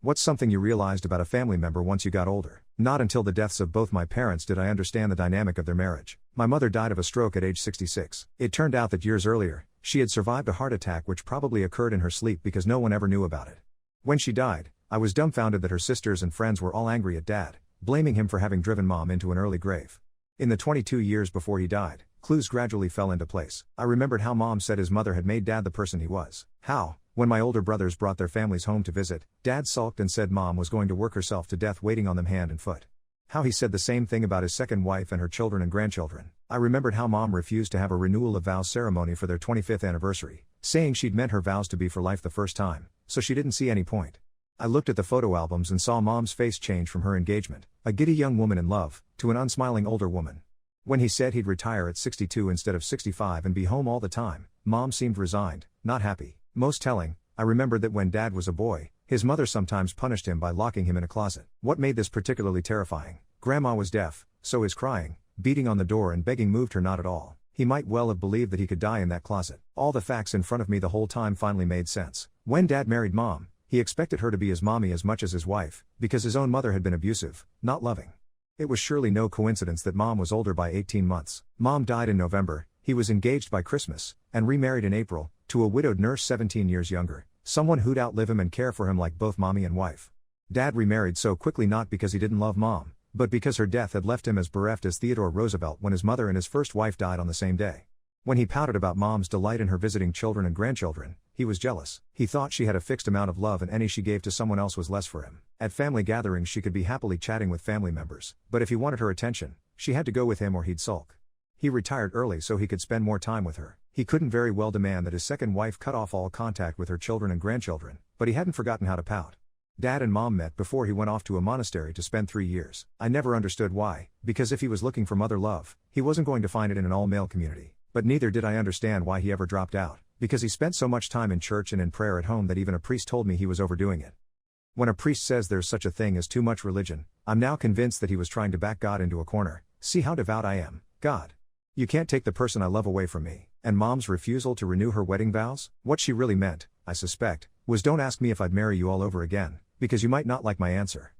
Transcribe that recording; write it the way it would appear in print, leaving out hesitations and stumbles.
What's something you realized about a family member once you got older? Not until the deaths of both my parents did I understand the dynamic of their marriage. My mother died of a stroke at age 66. It turned out that years earlier, she had survived a heart attack which probably occurred in her sleep because no one ever knew about it. When she died, I was dumbfounded that her sisters and friends were all angry at Dad, blaming him for having driven Mom into an early grave. In the 22 years before he died, clues gradually fell into place. I remembered how Mom said his mother had made Dad the person he was. How, when my older brothers brought their families home to visit, Dad sulked and said Mom was going to work herself to death waiting on them hand and foot. How he said the same thing about his second wife and her children and grandchildren. I remembered how Mom refused to have a renewal of vows ceremony for their 25th anniversary, saying she'd meant her vows to be for life the first time, so she didn't see any point. I looked at the photo albums and saw Mom's face change from her engagement, a giddy young woman in love, to an unsmiling older woman. When he said he'd retire at 62 instead of 65 and be home all the time, Mom seemed resigned, not happy. Most telling, I remembered that when Dad was a boy, his mother sometimes punished him by locking him in a closet. What made this particularly terrifying? Grandma was deaf, so his crying, beating on the door and begging moved her not at all. He might well have believed that he could die in that closet. All the facts in front of me the whole time finally made sense. When Dad married Mom, he expected her to be his mommy as much as his wife, because his own mother had been abusive, not loving. It was surely no coincidence that Mom was older by 18 months. Mom died in November, he was engaged by Christmas, and remarried in April, to a widowed nurse 17 years younger, someone who'd outlive him and care for him like both mommy and wife. Dad remarried so quickly not because he didn't love Mom, but because her death had left him as bereft as Theodore Roosevelt when his mother and his first wife died on the same day. When he pouted about Mom's delight in her visiting children and grandchildren, he was jealous. He thought she had a fixed amount of love and any she gave to someone else was less for him. At family gatherings she could be happily chatting with family members, but if he wanted her attention, she had to go with him or he'd sulk. He retired early so he could spend more time with her. He couldn't very well demand that his second wife cut off all contact with her children and grandchildren, but he hadn't forgotten how to pout. Dad and Mom met before he went off to a monastery to spend 3 years. I never understood why, because if he was looking for mother love, he wasn't going to find it in an all-male community. But neither did I understand why he ever dropped out, because he spent so much time in church and in prayer at home that even a priest told me he was overdoing it. When a priest says there's such a thing as too much religion, I'm now convinced that he was trying to back God into a corner. See how devout I am, God. You can't take the person I love away from me. And Mom's refusal to renew her wedding vows? What she really meant, I suspect, was don't ask me if I'd marry you all over again, because you might not like my answer.